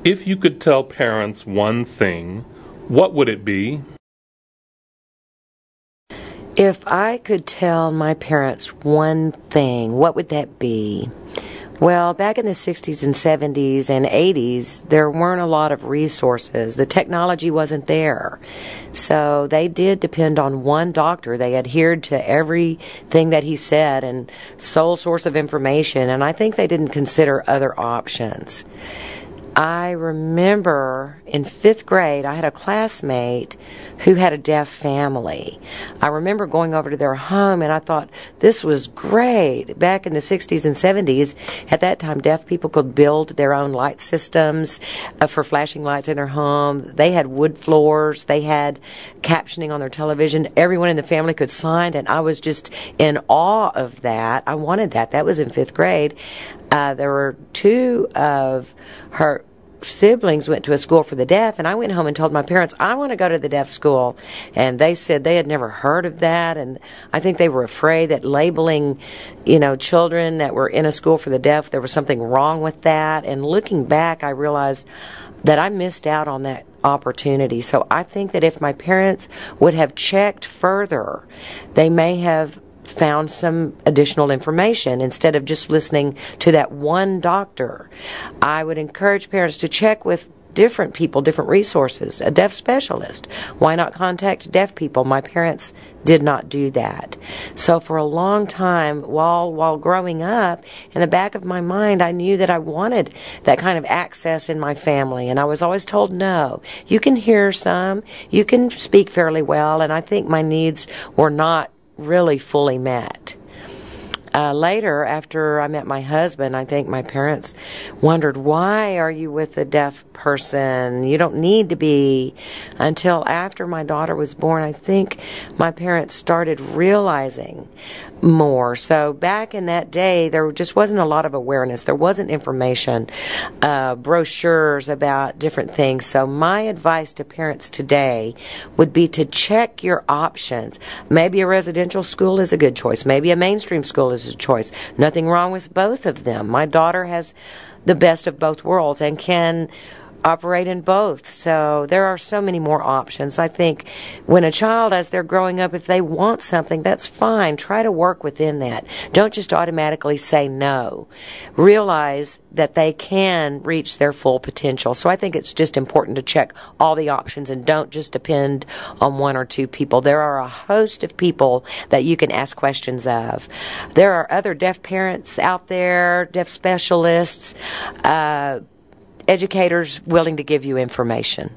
If you could tell parents one thing, what would it be? If I could tell my parents one thing, what would that be? Well, back in the 60s and 70s and 80s, there weren't a lot of resources. The technology wasn't there. So they did depend on one doctor. They adhered to everything that he said and sole source of information, and I think they didn't consider other options. I remember in 5th grade, I had a classmate who had a deaf family. I remember going over to their home and I thought, this was great. Back in the 60s and 70s, at that time, deaf people could build their own light systems for flashing lights in their home. They had wood floors. They had captioning on their television. Everyone in the family could sign, and I was just in awe of that. I wanted that. That was in 5th grade. There were 2 of her siblings went to a school for the deaf, and I went home and told my parents, I want to go to the deaf school. And they said they had never heard of that, and I think they were afraid that labeling, children that were in a school for the deaf, there was something wrong with that. And looking back, I realized that I missed out on that opportunity. So I think that if my parents would have checked further, they may have found some additional information instead of just listening to that one doctor. I would encourage parents to check with different people, different resources, a deaf specialist. Why not contact deaf people? My parents did not do that. So for a long time, while growing up, in the back of my mind, I knew that I wanted that kind of access in my family, and I was always told, no, you can hear some, you can speak fairly well, and I think my needs were not really fully met. Later, after I met my husband, I think my parents wondered, why are you with a deaf person? You don't need to be. Until after my daughter was born, I think my parents started realizing more. So back in that day, there just wasn't a lot of awareness. There wasn't information, brochures about different things. So my advice to parents today would be to check your options. Maybe a residential school is a good choice. Maybe a mainstream school is a choice. Nothing wrong with both of them. My daughter has the best of both worlds and can operate in both. So there are so many more options. I think when a child, as they're growing up, if they want something, that's fine. Try to work within that. Don't just automatically say no. Realize that they can reach their full potential. So I think it's just important to check all the options and don't just depend on 1 or 2 people. There are a host of people that you can ask questions of. There are other deaf parents out there, deaf specialists, educators willing to give you information.